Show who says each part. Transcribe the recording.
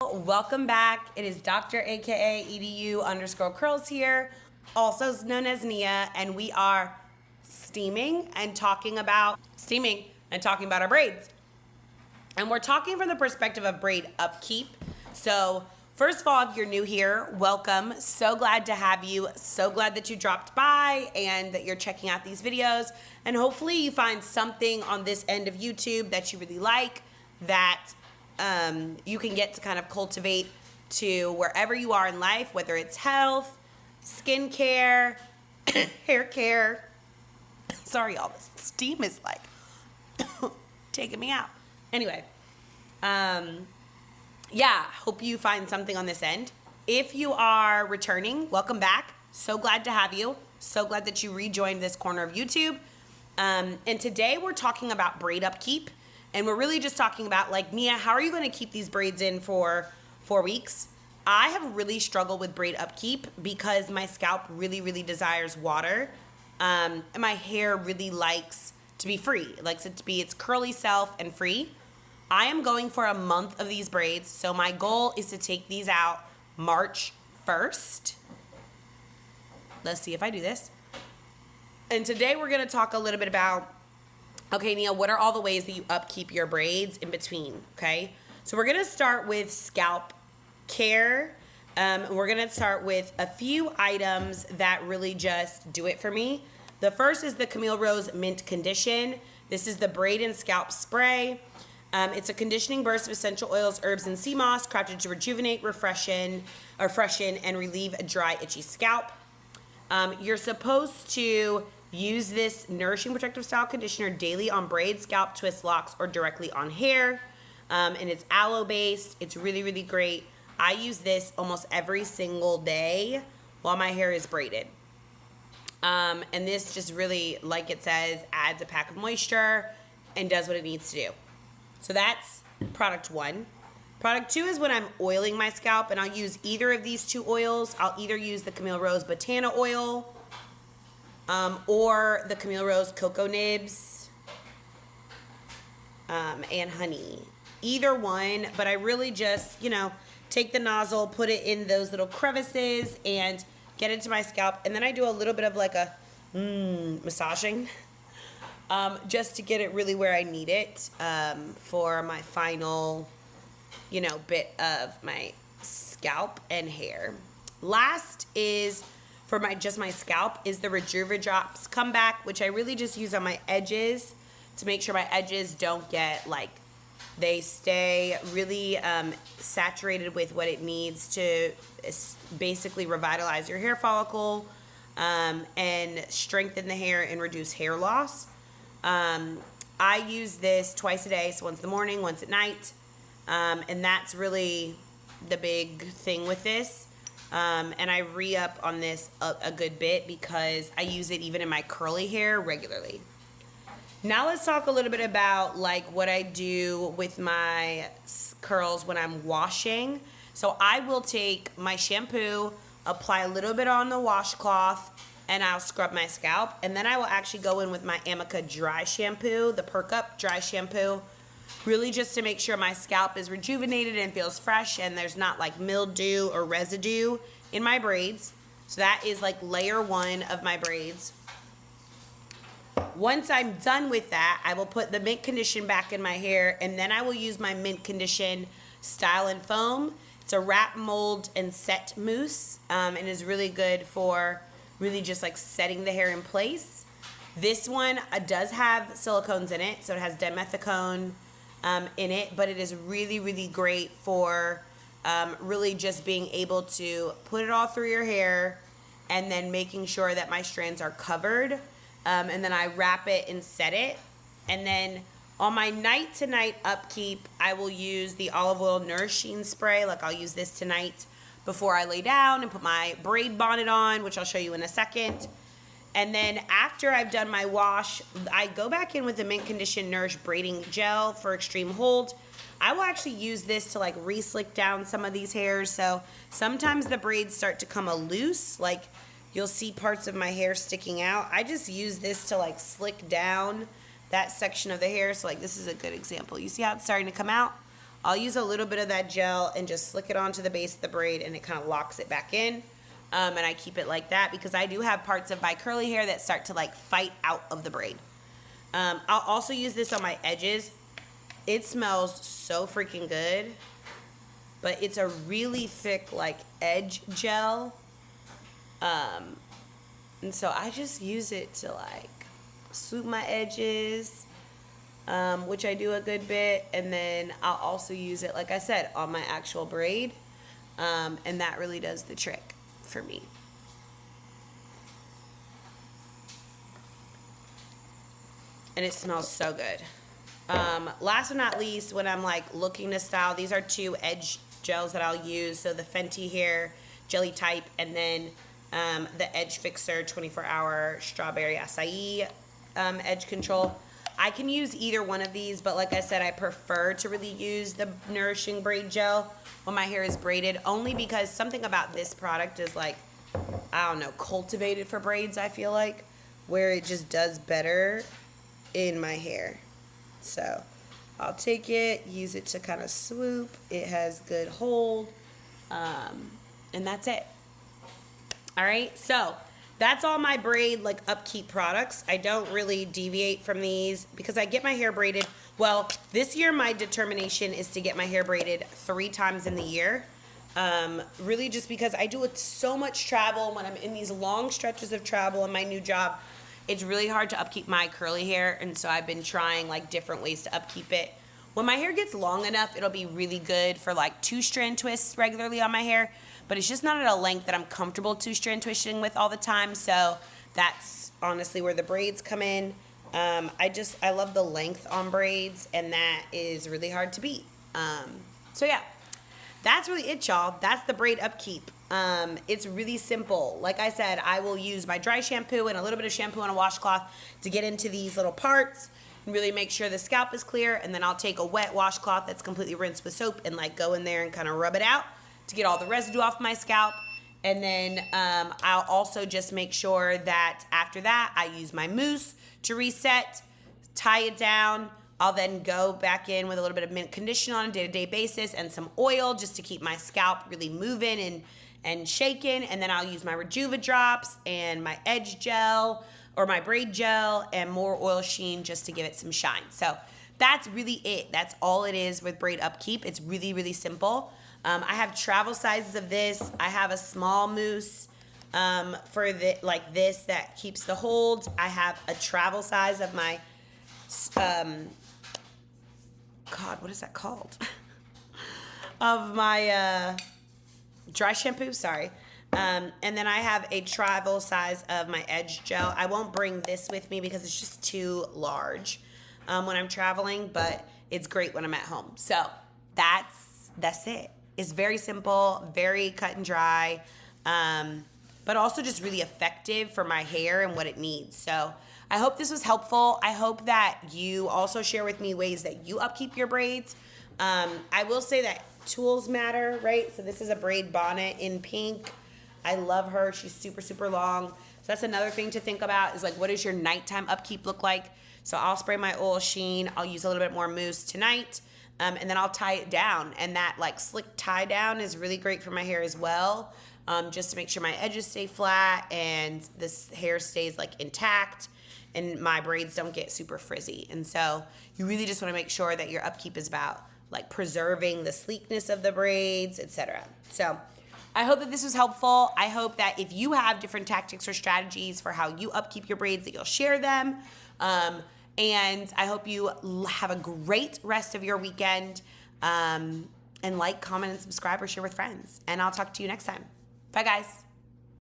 Speaker 1: Hello, welcome back. It is Dr. aka EDU underscore curlz here, also known as Nia, and we are steaming and talking about our braids. And we're talking from the perspective of braid upkeep. So first of all, if you're new here, welcome. So glad to have you. So glad that you dropped by and that you're checking out these videos. And hopefully you find something on this end of YouTube that you really like, that you can get to kind of cultivate to wherever you are in life, whether it's health, skincare, hair care. Sorry, all this steam is like taking me out. Anyway, yeah, hope you find something on this end. If you are returning, welcome back. So glad to have you. So glad that you rejoined this corner of YouTube. And today we're talking about braid upkeep. And we're really just talking about, like, Nia, how are you going to keep these braids in for 4 weeks? I have really struggled with braid upkeep because my scalp really, really desires water. And my hair really likes to be free. It likes it to be its curly self and free. I am going for a month of these braids. So my goal is to take these out March 1st. Let's see if I do this. And today we're going to talk a little bit about, okay, Nia, what are all the ways that you upkeep your braids in between, okay? So we're going to start with scalp care. We're going to start with a few items that really just do it for me. The first is the Camille Rose Mint Condition. This is the Braid and Scalp Spray. It's a conditioning burst of essential oils, herbs, and sea moss crafted to rejuvenate, freshen, and relieve a dry, itchy scalp. You're supposed to use this nourishing protective style conditioner daily on braids, scalp, twists, locks, or directly on hair. And it's aloe based. It's really, really great. I use this almost every single day while my hair is braided. And this just really, like it says, adds a pack of moisture and does what it needs to do. So that's product one. Product two is when I'm oiling my scalp, and I'll use either of these two oils. I'll either use the Camille Rose Botana oil, or the Camille Rose Cocoa Nibs and honey. Either one, but I really just, take the nozzle, put it in those little crevices, and get into my scalp. And then I do a little bit of like a massaging, just to get it really where I need it for my final, bit of my scalp and hair. Last is, for my scalp, is the Drops Comeback, which I really just use on my edges to make sure my edges don't get, they stay really saturated with what it needs to basically revitalize your hair follicle and strengthen the hair and reduce hair loss. I use this twice a day, so once in the morning, once at night, and that's really the big thing with this. And I re-up on this a good bit because I use it even in my curly hair regularly. Now let's talk a little bit about what I do with my curls when I'm washing. So I will take my shampoo, apply a little bit on the washcloth, and I'll scrub my scalp. And then I will actually go in with my Amica dry shampoo, the Perk Up dry shampoo, really just to make sure my scalp is rejuvenated and feels fresh and there's not mildew or residue in my braids. So that is layer one of my braids. Once I'm done with that, I will put the Mint Condition back in my hair, and then I will use my Mint Condition Style and Foam. It's a wrap, mold, and set mousse, and is really good for really just setting the hair in place. This one does have silicones in it, so it has dimethicone in it, but it is really, really great for really just being able to put it all through your hair and then making sure that my strands are covered. And then I wrap it and set it. And then on my night-to-night upkeep, I will use the olive oil nourishing spray. I'll use this tonight before I lay down and put my braid bonnet on, which I'll show you in a second. And then after I've done my wash, I go back in with the Mint Condition Nourish Braiding Gel for extreme hold. I will actually use this to re-slick down some of these hairs. So sometimes the braids start to come loose, you'll see parts of my hair sticking out. I just use this to slick down that section of the hair. So this is a good example. You see how it's starting to come out? I'll use a little bit of that gel and just slick it onto the base of the braid, and it kind of locks it back in. And I keep it like that because I do have parts of my curly hair that start to like fight out of the braid. I'll also use this on my edges. It smells so freaking good, but it's a really thick like edge gel. And so I just use it to like swoop my edges, which I do a good bit. And then I'll also use it, like I said, on my actual braid. And that really does the trick for me. And it smells so good. Last but not least, when I'm like looking to style, these are 2 edge gels that I'll use. So the Fenty Hair Jelly Type, and then the Edge Fixer 24-hour Strawberry Acai Edge Control. I can use either one of these, but like I said, I prefer to really use the Nourishing Braid Gel when my hair is braided, only because something about this product is like, I don't know, cultivated for braids, I feel like, where it just does better in my hair. So I'll take it, use it to kind of swoop. It has good hold, and that's it. All right, so that's all my braid like upkeep products. I don't really deviate from these because I get my hair braided. Well, this year my determination is to get my hair braided 3 times in the year. Really just because I do so much travel. When I'm in these long stretches of travel in my new job, it's really hard to upkeep my curly hair, and so I've been trying like different ways to upkeep it. When my hair gets long enough, it'll be really good for like 2-strand twists regularly on my hair, but it's just not at a length that I'm comfortable 2-strand twisting with all the time. So that's honestly where the braids come in. I love the length on braids, and that is really hard to beat. So yeah, that's really it, y'all. That's the braid upkeep. It's really simple. Like I said, I will use my dry shampoo and a little bit of shampoo on a washcloth to get into these little parts and really make sure the scalp is clear. And then I'll take a wet washcloth that's completely rinsed with soap and like go in there and kind of rub it out to get all the residue off my scalp. And then I'll also just make sure that after that, I use my mousse to reset, tie it down. I'll then go back in with a little bit of mint conditioner on a day-to-day basis and some oil just to keep my scalp really moving and shaking. And then I'll use my Rejuva drops and my edge gel or my braid gel and more oil sheen just to give it some shine. So that's really it. That's all it is with braid upkeep. It's really, really simple. I have travel sizes of this. I have a small mousse for like this that keeps the hold. I have a travel size of my God, what is that called? Of my dry shampoo, sorry. And then I have a travel size of my edge gel. I won't bring this with me because it's just too large when I'm traveling, but it's great when I'm at home. So that's it. It's very simple, very cut and dry, but also just really effective for my hair and what it needs. So I hope this was helpful. I hope that you also share with me ways that you upkeep your braids. I will say that tools matter, right? So this is a braid bonnet in pink. I love her. She's super, super long. So that's another thing to think about is like, what does your nighttime upkeep look like? So I'll spray my oil sheen. I'll use a little bit more mousse tonight. And then I'll tie it down. And that like slick tie down is really great for my hair as well. Just to make sure my edges stay flat and this hair stays like intact and my braids don't get super frizzy. And so you really just want to make sure that your upkeep is about like preserving the sleekness of the braids, etc. So I hope that this was helpful. I hope that if you have different tactics or strategies for how you upkeep your braids, that you'll share them. And I hope you have a great rest of your weekend. And like, comment, and subscribe or share with friends. And I'll talk to you next time. Bye, guys.